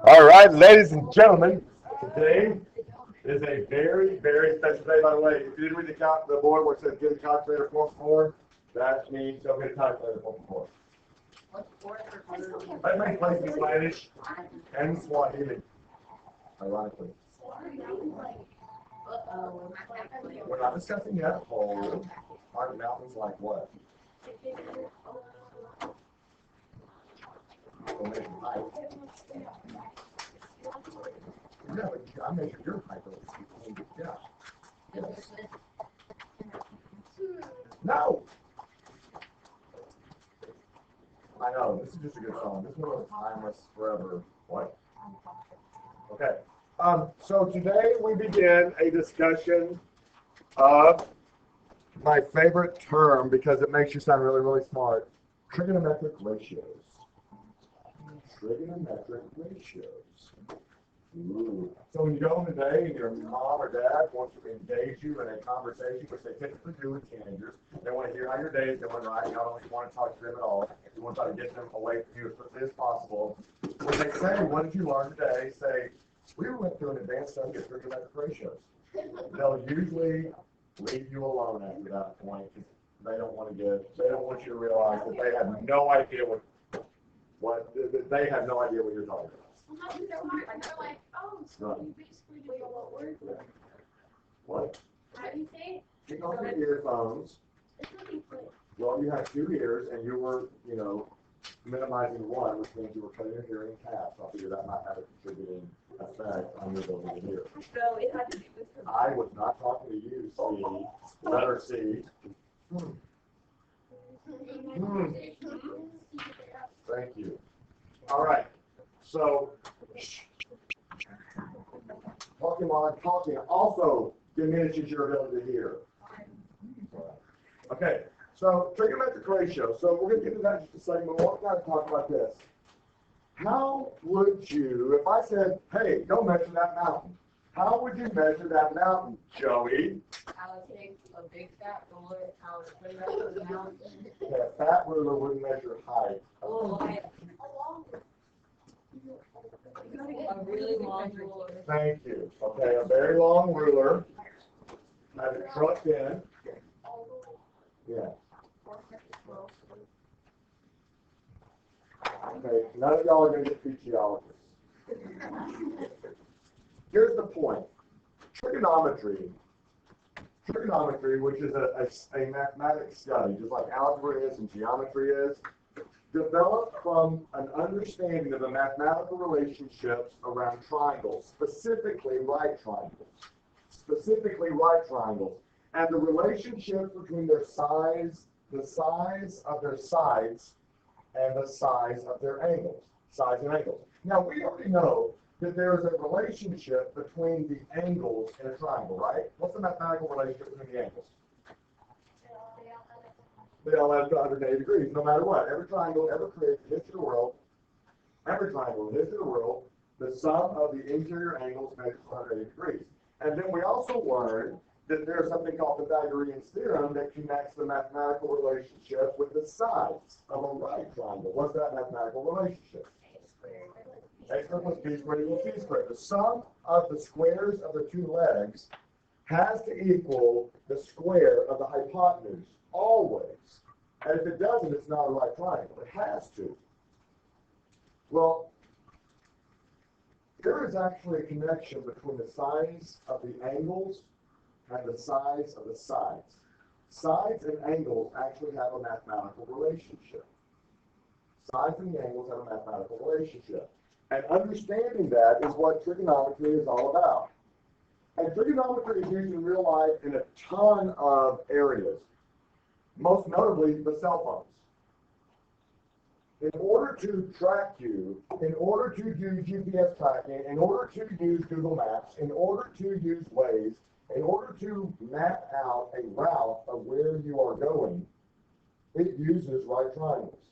All right, ladies and gentlemen, today is a very, very special day. By the way, if you didn't read the board where it says get a calculator form for, that means don't get a calculator form for. That makes place in Spanish and Swahili, ironically. We're not discussing yet. Are mountains like what? Height. Yeah, but I measured your height. Yeah. Yes. No! I know, this is just a good song. This one is timeless forever. What? Okay. So today we begin a discussion of my favorite term because it makes you sound really, really smart. Trigonometric ratios. Trigonometric ratios. Ooh. So when you go home today and your mom or dad wants to engage you in a conversation, which they typically do with teenagers, they want to hear how your day is going, right? You don't want to talk to them at all. You want to try to get them away from you as quickly as possible. When they say, what did you learn today? Say, we went through an advanced study of trigonometric ratios. They'll usually leave you alone after that point because they don't want you to realize that they have no idea they have no idea what you're talking about. Sometimes it's so hard. Like, they're like, oh, so you basically do what word? What? How do you say it? Take off your earphones. It's really quick. Well, you have 2 ears, and you were, minimizing one, which means you were cutting your hearing in half. So I figured that might have a contributing effect on your ability to hear. So it had to do with her. I was not talking to you, C. Letter C. Thank you. All right. So, talking while I'm talking also diminishes your ability to hear. Okay, so trigonometric ratio. So we're going to get into that in just a second, but we're going to talk about this. How would you, if I said, hey, go measure that mountain, how would you measure that mountain, Joey? I would take a big fat ruler, I would put it up to the mountain. Okay, a fat ruler would measure height. A really long ruler. Thank you. Okay, a very long ruler. Have it trucked in. Yeah. Okay, none of y'all are going to get through geologists. Here's the point. Trigonometry, which is a mathematical study, just like algebra is and geometry is, developed from an understanding of the mathematical relationships around triangles, specifically right triangles, and the relationship between their size, the size of their sides, and the size of their angles, sides and angles. Now, we already know that there is a relationship between the angles in a triangle, right? What's the mathematical relationship between the angles? They all have 180 degrees, no matter what. Every triangle ever created in the history of the world, the sum of the interior angles measures 180 degrees. And then we also learned that there's something called the Pythagorean theorem that connects the mathematical relationship with the sides of a right triangle. What's that mathematical relationship? A squared plus b squared equals c squared. The sum of the squares of the 2 legs has to equal the square of the hypotenuse, always. And if it doesn't, it's not a right triangle. It has to. Well, there is actually a connection between the size of the angles and the size of the sides. Sides and angles actually have a mathematical relationship. Sides and the angles have a mathematical relationship. And understanding that is what trigonometry is all about. And trigonometry is used in real life in a ton of areas, most notably the cell phones. In order to track you, in order to do GPS tracking, in order to use Google Maps, in order to use Waze, in order to map out a route of where you are going, it uses right triangles.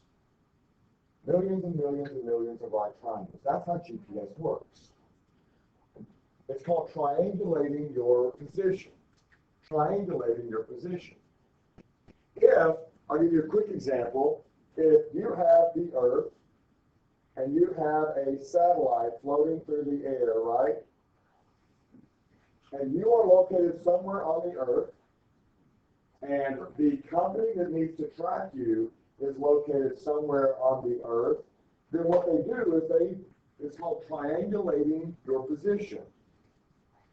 Millions and millions and millions of right triangles. That's how GPS works. It's called triangulating your position. If, I'll give you a quick example, if you have the Earth and you have a satellite floating through the air, right? And you are located somewhere on the Earth, and the company that needs to track you is located somewhere on the Earth, then what they do is it's called triangulating your position.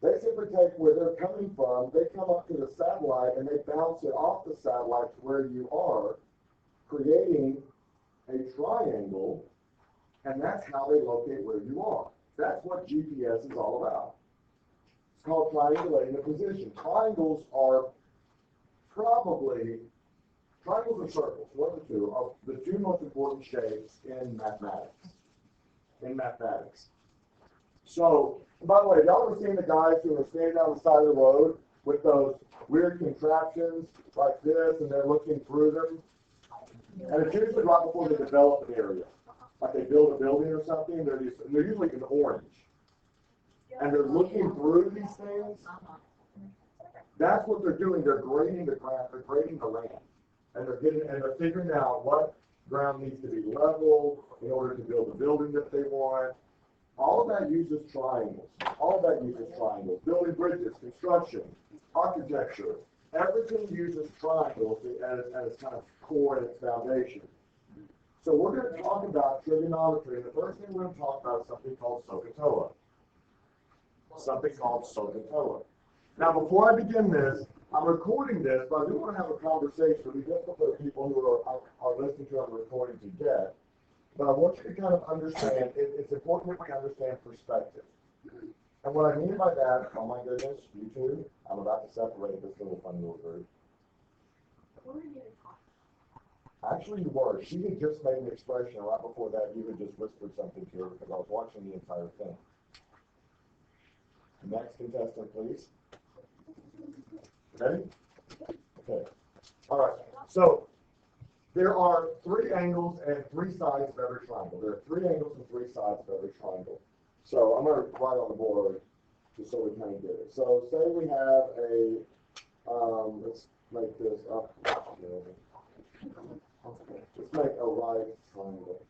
They simply take where they're coming from, they come up to the satellite, and they bounce it off the satellite to where you are, creating a triangle, and that's how they locate where you are. That's what GPS is all about. It's called triangulating the position. Triangles are circles, one of the two, are the two most important shapes in mathematics. So, by the way, y'all ever seen the guys who are standing on the side of the road with those weird contraptions like this, and they're looking through them? And it's usually right before they develop an area. Like they build a building or something, and they're usually in orange. And they're looking through these things. That's what they're doing. They're grading the ground, they're grading the land. And they're figuring out what ground needs to be leveled in order to build the building that they want. All of that uses triangles. Building bridges, construction, architecture, everything uses triangles as its kind of core and its foundation. So we're going to talk about trigonometry. And the first thing we're going to talk about is something called SOHCAHTOA. Now, before I begin this, I'm recording this, but I do want to have a conversation. It'll be difficult for people who are listening to it on the recording to get. But I want you to kind of understand, it's important that we understand perspective. And what I mean by that, oh my goodness, you two, I'm about to separate this little funny little group. Actually, you were. She had just made an expression, and right before that, you had just whispered something to her because I was watching the entire thing. Next contestant, please. Ready? Okay. All right. So there are three angles and three sides of every triangle. There are three angles and three sides of every triangle. So I'm going to write on the board just so we kind of get it. So say we have let's make this up. Let's make a right triangle.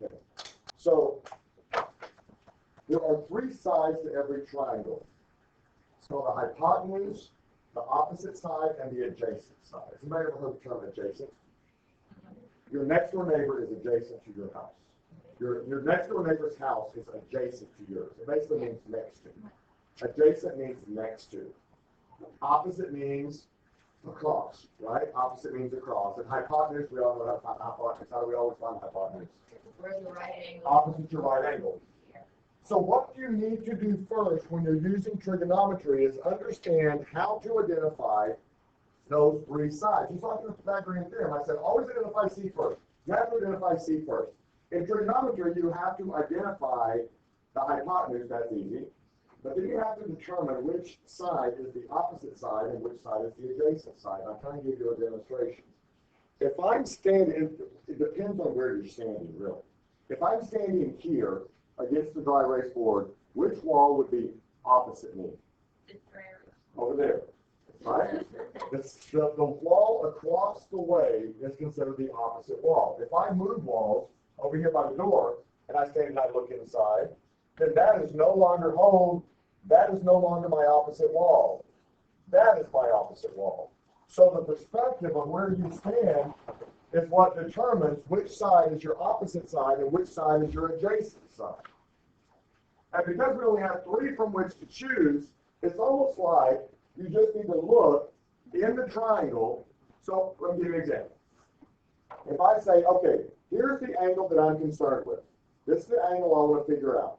Okay. So there are three sides to every triangle. It's called the hypotenuse, the opposite side, and the adjacent side. Has anybody ever heard the term adjacent? Your next door neighbor is adjacent to your house. Your next door neighbor's house is adjacent to yours. It basically means next to. Adjacent means next to. Opposite means across, right? Opposite means across. And hypotenuse, we all know how hypotenuse. How do we always find hypotenuse? Where's the right angle? Opposite to right angle. So what you need to do first when you're using trigonometry is understand how to identify those three sides. Just like in the Pythagorean theorem, I said always identify C first. You have to identify C first. In trigonometry, you have to identify the hypotenuse, that's easy. But then you have to determine which side is the opposite side and which side is the adjacent side. I'm trying to give you a demonstration. If I'm standing, it depends on where you're standing, really. If I'm standing here against the dry erase board, which wall would be opposite me? Over there, right? The wall across the way is considered the opposite wall. If I move walls over here by the door, and I stand and I look inside, then that is no longer home. That is no longer my opposite wall. That is my opposite wall. So the perspective of where you stand is what determines which side is your opposite side and which side is your adjacent side. And because we only have three from which to choose, it's almost like you just need to look in the triangle. So let me give you an example. If I say, okay, here's the angle that I'm concerned with. This is the angle I want to figure out.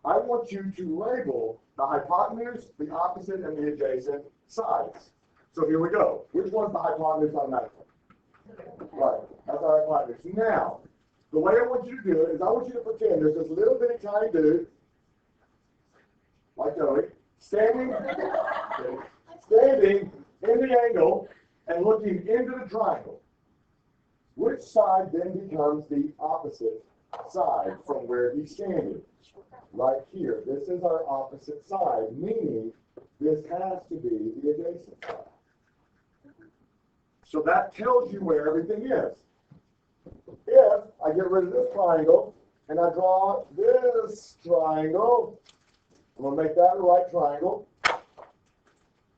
I want you to label the hypotenuse, the opposite, and the adjacent sides. So here we go. Which one's the hypotenuse automatically? Right, that's our hypotenuse. Now, the way I want you to do it is I want you to pretend there's this little bitty tiny dude, like Joey, standing in the angle and looking into the triangle. Which side then becomes the opposite side from where he's standing? Right here. This is our opposite side, meaning this has to be the adjacent side. So that tells you where everything is. if I get rid of this triangle and I draw this triangle, I'm going to make that a right triangle,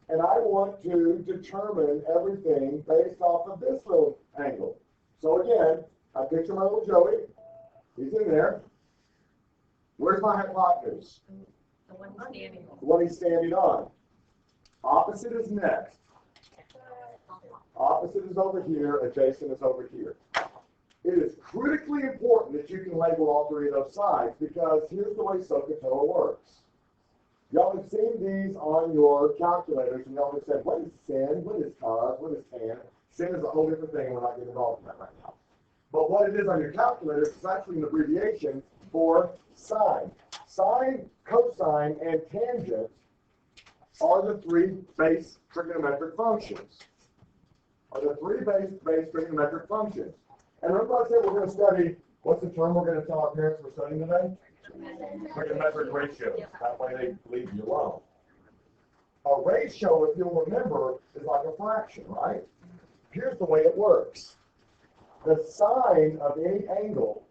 and I want to determine everything based off of this little angle. So again, I picture my little Joey. He's in there. Where's my hypotenuse? The one standing on. The one he's standing on. Opposite is next. Opposite is over here. Adjacent is over here. It is critically important that you can label all three of those sides, because here's the way SOHCAHTOA works. Y'all have seen these on your calculators, and y'all have said, what is sin? What is cos? What is tan? Sin is a whole different thing, and we're not getting involved in that right now. But what it is on your calculator is actually an abbreviation for sine. Sine, cosine, and tangent are the three base trigonometric functions. Trigonometric functions. And remember I said we're going to study, what's the term we're going to tell our parents we're studying today? Trigonometric ratios. That way they leave you alone. A ratio, if you'll remember, is like a fraction, right? Here's the way it works. The sine of any angle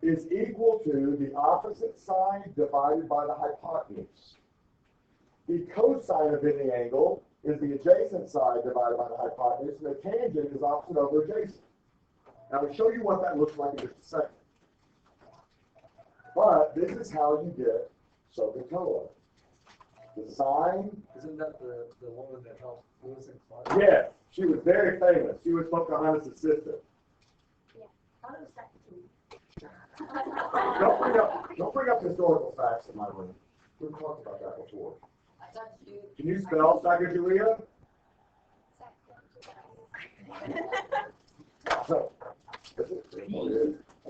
is equal to the opposite side divided by the hypotenuse. The cosine of any angle is the adjacent side divided by the hypotenuse, and the tangent is opposite over adjacent. Now, I'll show you what that looks like in just a second. But this is how you get SOHCAHTOA. The sine. Isn't that the woman that helped Lewis and Clark? Yes, she was very famous. She was Pocahontas' assistant. Don't bring up historical facts in my room. We've talked about that before. Can you spell Sacagawea? That's an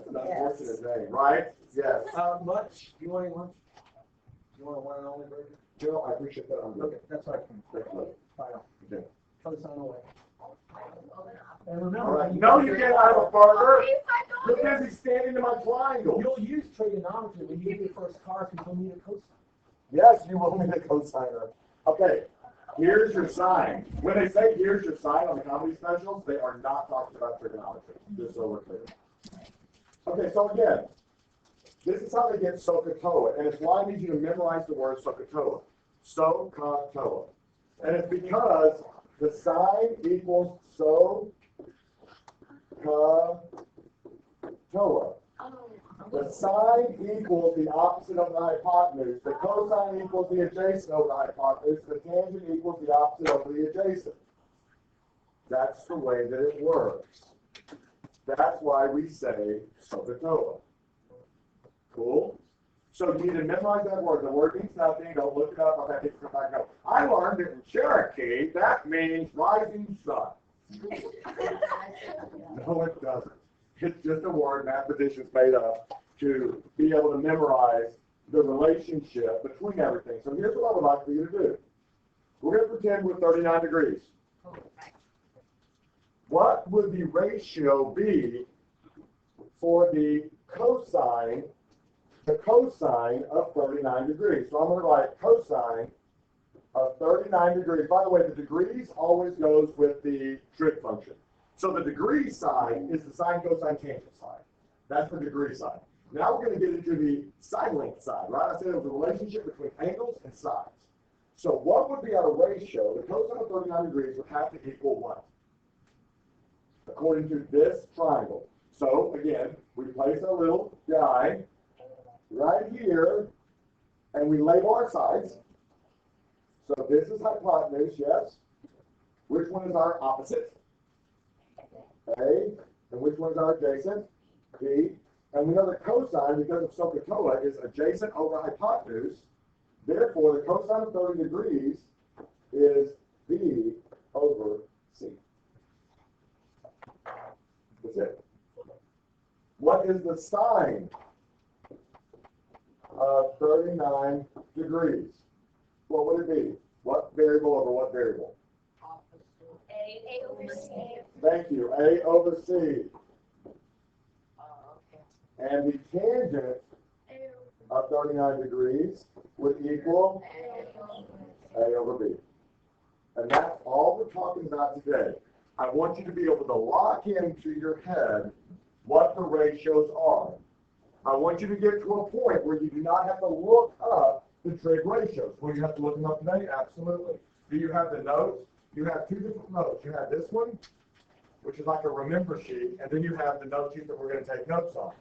unfortunate name, right? Yes. Lunch? You want any lunch? You want a one and only burger? Jill, I appreciate that. I'm Okay, that's what I can. Final. Okay. Throw this on away. And All remember, right. No, you can't have a burger. You're busy standing in my triangle. you'll use trigonometry when you get your first car because you'll need a cosine. Yes, you will need a cosiner. Okay, here's your sign. When they say here's your sign on the comedy specials, they are not talking about trigonometry, just so we're clear. Okay, so again, this is how they get SOHCAHTOA, and it's why I need you to memorize the word SOHCAHTOA. SOHCAHTOA. And it's because the sign equals SOHCAHTOA. The sine equals the opposite of the hypotenuse. The cosine equals the adjacent over the hypotenuse. The tangent equals the opposite over the adjacent. That's the way that it works. That's why we say SOHCAHTOA. Cool? So you need to memorize that word. The word means nothing. Don't look it up. I'll have to come back and go, I learned it in Cherokee. That means rising sun. No, it doesn't. It's just a word mathematicians made up to be able to memorize the relationship between everything. So here's what I would like for you to do. We're going to pretend we're 39 degrees. What would the ratio be for the cosine of 39 degrees? So I'm going to write cosine of 39 degrees. By the way, the degrees always goes with the trig function. So the degree side is the sine, cosine, tangent side. That's the degree side. Now we're going to get into the side length side, right? I said it was a relationship between angles and sides. So what would be our ratio? The cosine of 39 degrees would have to equal what? According to this triangle. So again, we place our little guy right here, and we label our sides. So this is hypotenuse, yes. Which one is our opposite? A. And which one is our adjacent? B. And we know the cosine, because of SOHCAHTOA, is adjacent over hypotenuse. Therefore, the cosine of 30 degrees is B over C. That's it. What is the sine of 39 degrees? What would it be? What variable over what variable? A over C. Thank you. A over C. And the tangent of 39 degrees would equal A over B. And that's all we're talking about today. I want you to be able to lock into your head what the ratios are. I want you to get to a point where you do not have to look up the trig ratios. Will you have to look them up today? Absolutely. Do you have the notes? You have two different notes. You have this one, which is like a remember sheet, and then you have the note sheet that we're going to take notes on.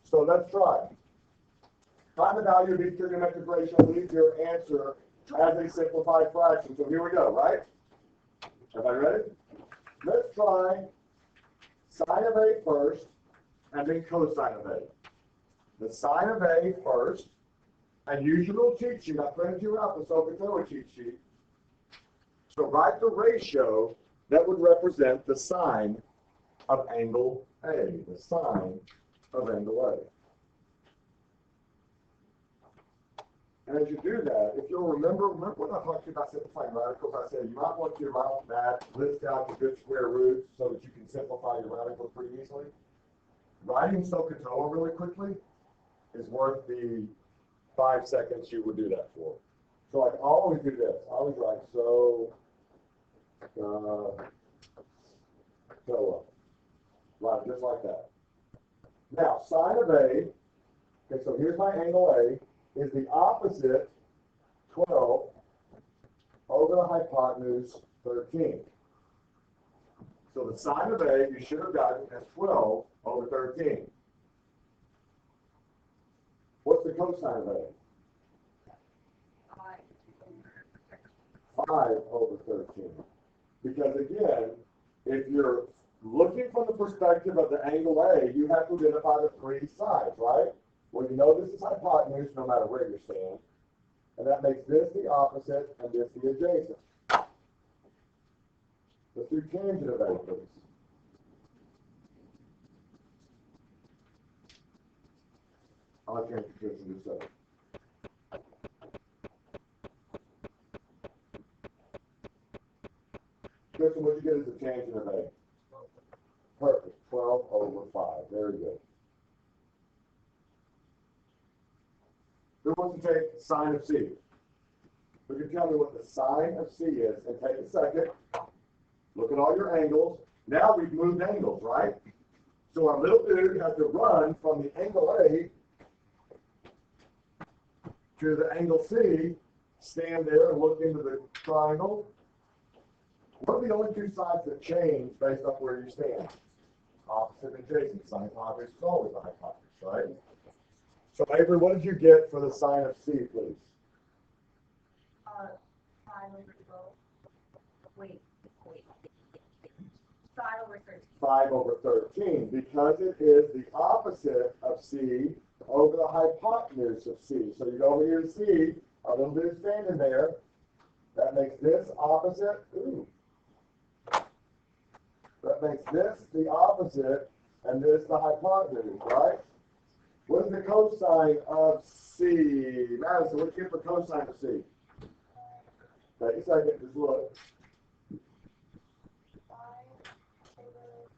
So let's try. Find the value of each trigonometric ratio and leave your answer as a simplified fraction. So here we go, right? Everybody ready? Let's try sine of A first, and then cosine of A. The sine of A first, and use your little cheat sheet. I printed you out the SoFITO cheat sheet. So write the ratio that would represent the sine of angle A, the sine of angle A. And as you do that, if you'll remember when I talked to you about simplifying radicals, I said you might want to, right off the bat, list out the good square roots so that you can simplify your radicals pretty easily. Writing SoFITO really quickly is worth the 5 seconds you would do that for. So I always do this. I always write right, just like that. Now, sine of A, okay, so here's my angle A, is the opposite 12 over the hypotenuse 13. So the sine of A you should have gotten as 12 over 13. What's the cosine of A? 5 over 13. Because again, if you're looking from the perspective of the angle A, you have to identify the three sides, right? Well, you know this is hypotenuse no matter where you stand. And that makes this the opposite and this the adjacent. Let's do tangent of A, please. I'll change the position in just a second. Kristen, what you get is the tangent of A. Perfect. 12 over 5. Very good. Who wants to take sine of C? Who can tell me what the sine of C is? And take a second. Look at all your angles. Now we've moved angles, right? So our little dude has to run from the angle A to the angle C, stand there and look into the triangle. What are the only two sides that change based on where you stand? Opposite and adjacent. Sine of hypotenuse is always a hypotenuse, right? So Avery, what did you get for the sine of C, please? 5 over 12. Wait. 5 over 13. 5 over 13, because it is the opposite of C over the hypotenuse of C. So you go over here to C, our little dude standing there. That makes this opposite. Ooh. That makes this the opposite, and this the hypotenuse, right? What is the cosine of C? Madison, what do you get for cosine of C? Take a second, just look. 5 over...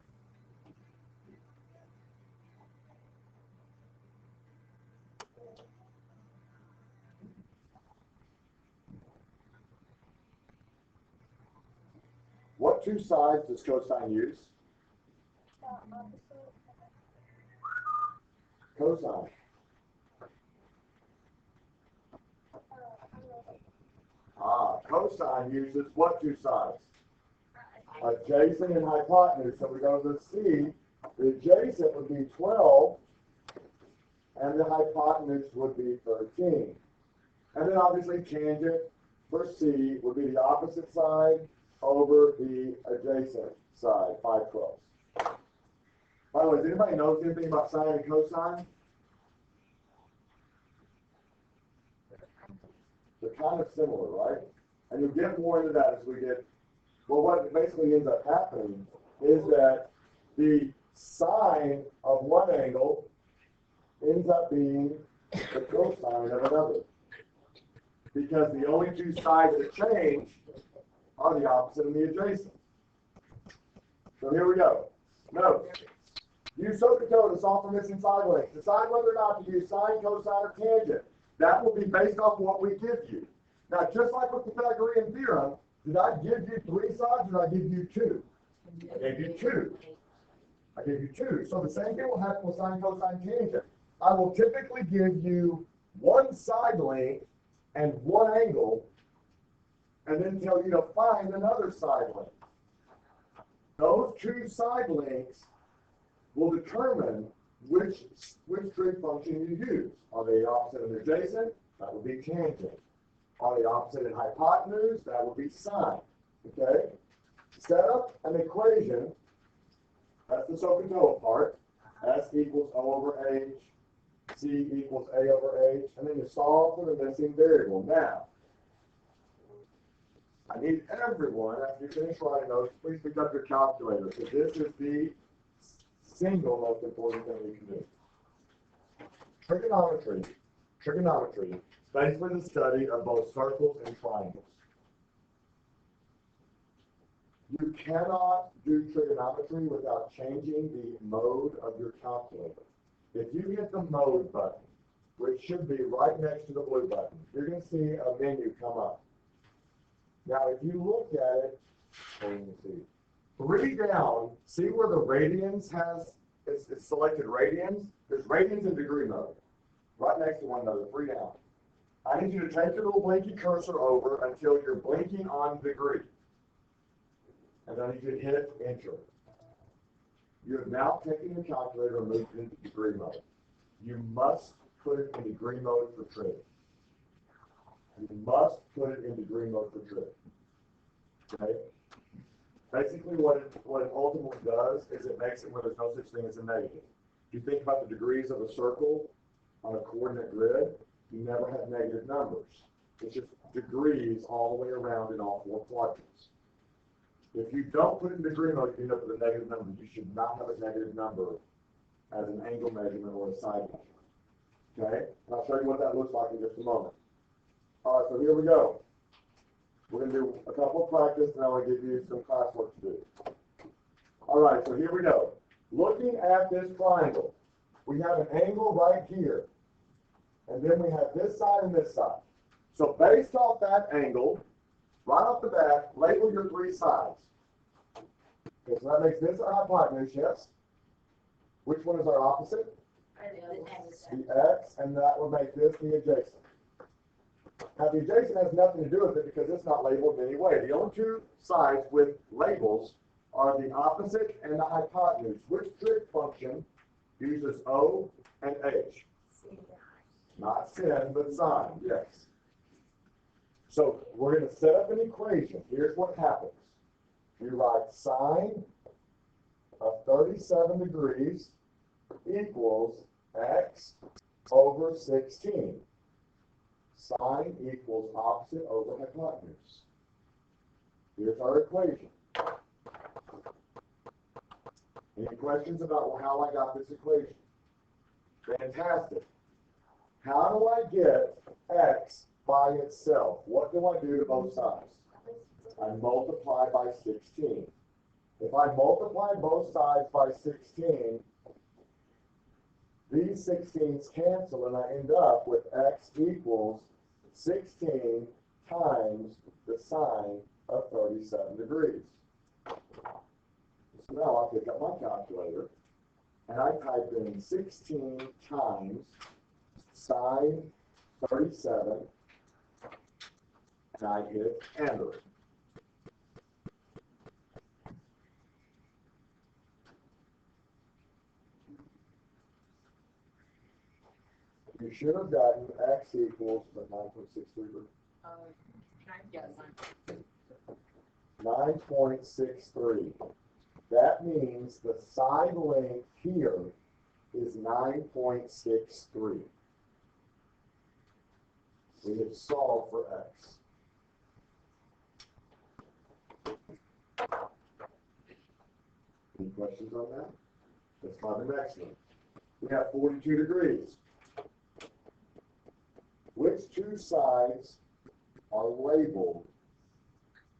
What two sides does cosine use? Cosine. Cosine uses what two sides? Adjacent and hypotenuse. So we go to the C. The adjacent would be 12, and the hypotenuse would be 13. And then obviously tangent for C would be the opposite side over the adjacent side, 5/12. By the way, does anybody know anything about sine and cosine? They're kind of similar, right? And you'll get more into that as we get, well, what basically ends up happening is that the sine of one angle ends up being the cosine of another. Because the only two sides that change are the opposite and the adjacent. So here we go. Note, use SoFITO to solve for missing side lengths. Decide whether or not to use sine, cosine, or tangent. That will be based off what we give you. Now, just like with the Pythagorean theorem, did I give you 3 sides or did I give you 2? I gave you 2. I gave you two. So the same thing will happen with sine, cosine, tangent. I will typically give you one side length and one angle, and then tell you to find another side length. Those two side lengths will determine which trig function you use. Are they opposite and adjacent? That would be tangent. Are they opposite and hypotenuse? That would be sine. Okay? Set up an equation. That's the SOHCAHTOA part. S equals O over H. C equals A over H. And then you solve for the missing variable. Now, I need everyone, after you finish writing those, please pick up your calculator, because this is the single most important thing you can do. Trigonometry is basically the study of both circles and triangles. You cannot do trigonometry without changing the mode of your calculator. If you hit the mode button, which should be right next to the blue button, you're going to see a menu come up. Now, if you look at it, let me see. 3 down, see where the radians has, it's selected radians? There's radians in degree mode. Right next to one another, 3 down. I need you to take your little blinky cursor over until you're blinking on degree. And then I need you to hit enter. You have now taken your calculator and moved it into degree mode. You must put it in degree mode for trig. You must put it in degree mode for trig. Okay? Basically, what it ultimately does is it makes it where there's no such thing as a negative. If you think about the degrees of a circle on a coordinate grid, you never have negative numbers. It's just degrees all the way around in all 4 quadrants. If you don't put it in degree mode, you end up with a negative number. You should not have a negative number as an angle measurement or a side measurement. Okay? And I'll show you what that looks like in just a moment. All right, so here we go. We're going to do a couple of practice, and I will give you some classwork to do. All right, so here we go. Looking at this triangle, we have an angle right here. And then we have this side and this side. So based off that angle, right off the bat, label your 3 sides. Okay, so that makes this our hypotenuse, yes? Which one is our opposite? The x, and that would make this the adjacent. Now, the adjacent has nothing to do with it because it's not labeled in any way. The only 2 sides with labels are the opposite and the hypotenuse. Which trig function uses O and H? Not sin, but sine, yes. So we're going to set up an equation. Here's what happens. You write sine of 37 degrees equals x over 16. Sine equals opposite over hypotenuse. Here's our equation. Any questions about how I got this equation? Fantastic. How do I get x by itself? What do I do to both sides? I multiply by 16. If I multiply both sides by 16, these 16s cancel and I end up with x equals 16 times the sine of 37 degrees. So now I'll pick up my calculator and I type in 16 times sine 37 and I hit enter. You should have gotten x equals 9.63. 9.63. That means the side length here is 9.63. We have solved for x. Any questions on that? Let's try the next one. We have 42 degrees. Which 2 sides are labeled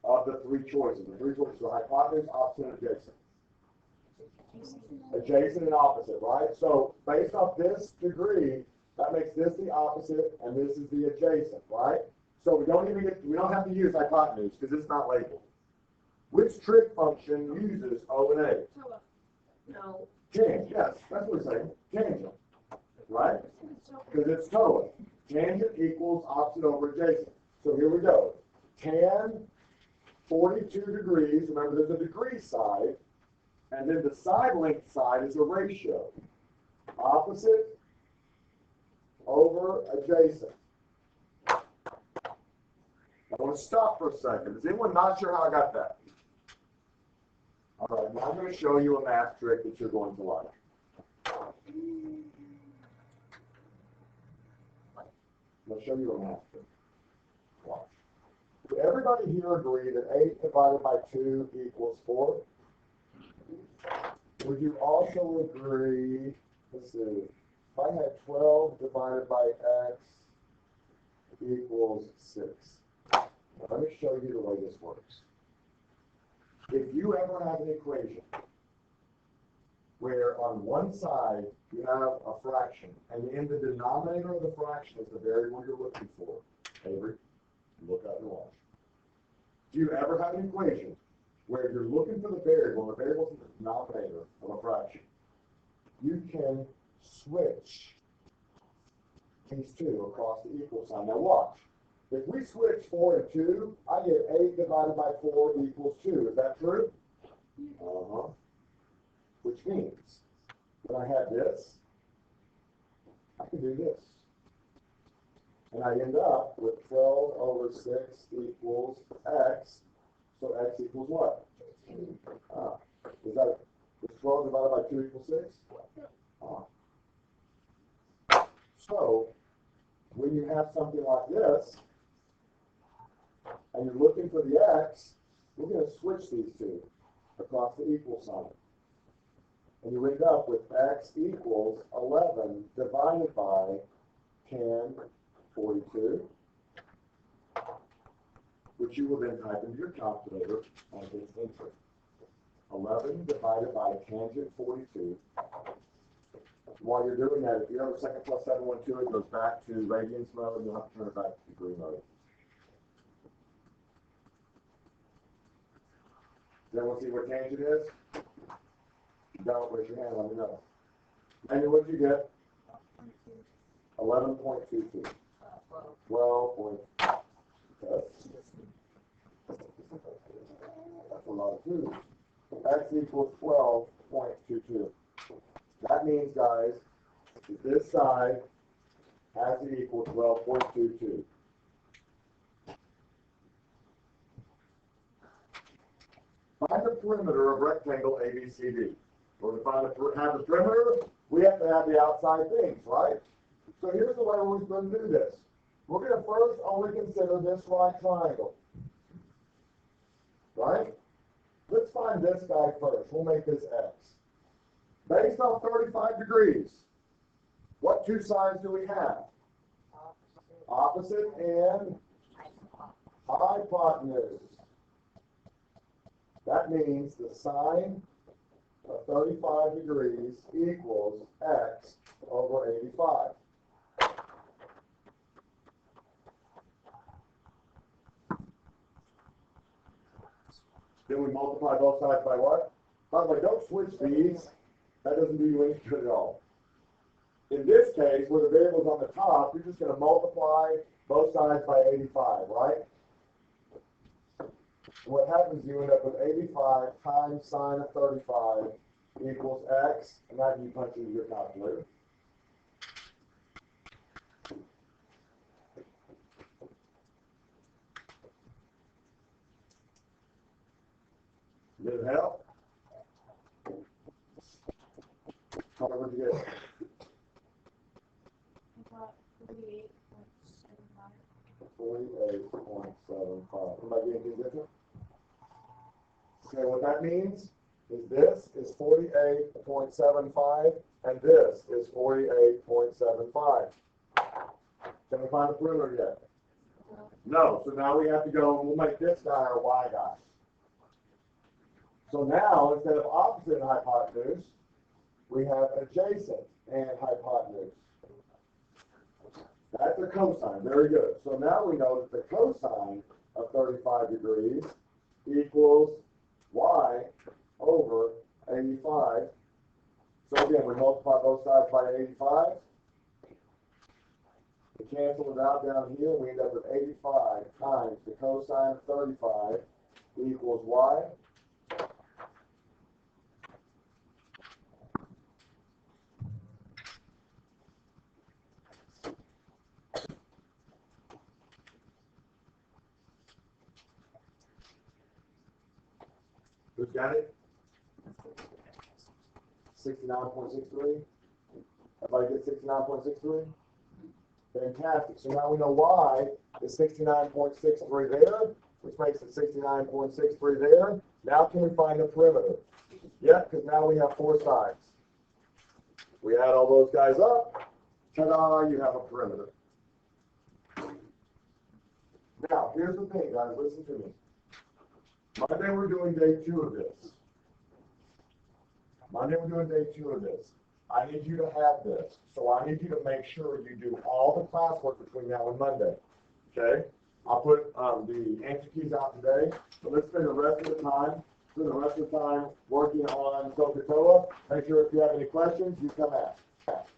of the 3 choices? The 3 choices are hypotenuse, opposite, and adjacent. Adjacent and opposite, right? So based off this degree, that makes this the opposite and this is the adjacent, right? So we don't have to use hypotenuse because it's not labeled. Which trig function uses O and H? No. Tangent, yes, that's what we're saying, tangent, right? Because it's totally. Tangent equals opposite over adjacent. So here we go. Tan 42 degrees, remember there's a degree side, and then the side length side is a ratio. Opposite over adjacent. I want to stop for a second. Is anyone not sure how I got that? All right, now I'm going to show you a math trick that you're going to like. I'll show you a math trick. Watch. Would everybody here agree that 8 divided by 2 equals 4? Would you also agree, let's see, if I had 12 divided by x equals 6. Now, let me show you the way this works. If you ever have an equation where on one side you have a fraction, and in the denominator of the fraction is the variable you're looking for, Avery, look out and watch. Do you ever have an equation where you're looking for the variable, and the variable is in the denominator of a fraction? You can switch these two across the equal sign. Now watch. If we switch 4 and 2, I get 8 divided by 4 equals 2. Is that true? Uh-huh. Which means, when I have this, I can do this. And I end up with 12 over 6 equals x. So x equals what? Is 12 divided by 2 equals 6? So, when you have something like this, and you're looking for the x, we're going to switch these two across the equal sign. And you end up with x equals 11 divided by 10, 42, which you will then type into your calculator and hit enter. 11 divided by tangent 42. While you're doing that, if you have a second plus 712, it goes back to radians mode, and you'll have to turn it back to degree mode. Then we'll see what tangent is. If you don't, raise your hand, let me know. And what did you get? 11.22. 12. That's a lot of 2's. X equals 12.22. That means, guys, that this side has to equal 12.22. Find the perimeter of rectangle ABCD. Or to have the perimeter, we have to have the outside things, right? So here's the way we're going to do this. We're going to first only consider this right triangle. Right? Let's find this guy first. We'll make this x. Based on 35 degrees, what two sides do we have? Opposite and hypotenuse. That means the sine of 35 degrees equals x over 85. Then we multiply both sides by what? By the way, don't switch these. That doesn't do you any good at all. In this case, where the variable's on the top, you're just going to multiply both sides by 85, right? And what happens, you end up with 85 times sine of 35 equals x, and now you punch into your calculator. Did it help? How much did you get? 48.75. Anybody get anything different? Okay, what that means is this is 48.75 and this is 48.75. Can we find the perimeter yet? No. So now we have to go and we'll make this guy our y guy. So now instead of opposite and hypotenuse, we have adjacent and hypotenuse. That's a cosine. Very good. So now we know that the cosine of 35 degrees equals y over 85, So again, we multiply both sides by 85. We cancel it out down here. We end up with 85 times the cosine of 35 equals y. Who's got it? 69.63. Everybody get 69.63? Fantastic. So now we know y is 69.63 there, which makes it 69.63 there. Now can we find the perimeter? Yeah, because now we have four sides. We add all those guys up. Ta-da, you have a perimeter. Now, here's the thing, guys. Listen to me. Monday we're doing day 2 of this. Monday we're doing day 2 of this. I need you to have this. So I need you to make sure you do all the classwork between now and Monday. Okay? I'll put the answer keys out today. So let's spend the rest of the time working on SOHCAHTOA. Make sure if you have any questions, you come ask.